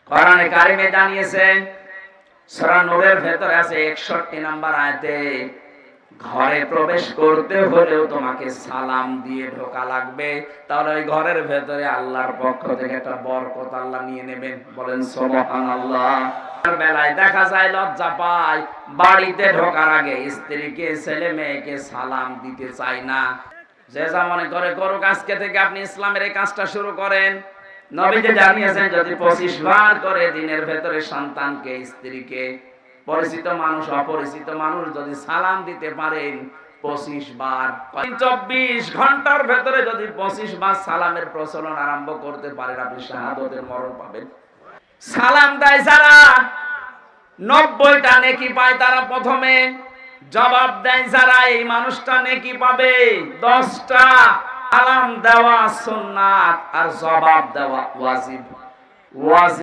কোরআনে কারিমে জানিয়েছেন, সূরা নূরের ভেতরে আছে 61 নম্বর আয়াতে, ঘরে প্রবেশ করতে হলেও তোমাকে সালাম দিয়ে ঢোকা লাগবে, তাহলে ওই ঘরের ভেতরে আল্লাহর পক্ষ থেকে একটা বরকত আল্লাহ নিয়ে নেবেন। বলেন সুবহানাল্লাহ। বেলায় দেখা যায় লজ্জা পায়, বাড়িতে ঢোকার আগে স্ত্রীকে ছেলে মেয়েকে সালাম দিতে চায় না। যে যা মনে করে করুক, আজকে থেকে আপনি ইসলামের এই কাজটা শুরু করেন। নবীজি জানিয়েছেন, যদি 25 বার করে দিনের ভেতরে সন্তানকে, স্ত্রীকে, পরিচিত মানুষ অপরিচিত মানুষ যদি সালাম দিতে পারেন 25 বার, 24 ঘন্টার ভেতরে যদি 25 বার সালামের প্রচলন আরম্ভ করতে পারেন, আপনি শাহাদাতের মরণ পাবেন। সালাম দেয় যারা 90টা নেকি পায়, তারা প্রথমে জবাব দেয় যারা, এই মানুষটা নেকি পাবে 10টা। সালাম দেওয়া সুন্নাত আর জবাব দেওয়া ওয়াজিব।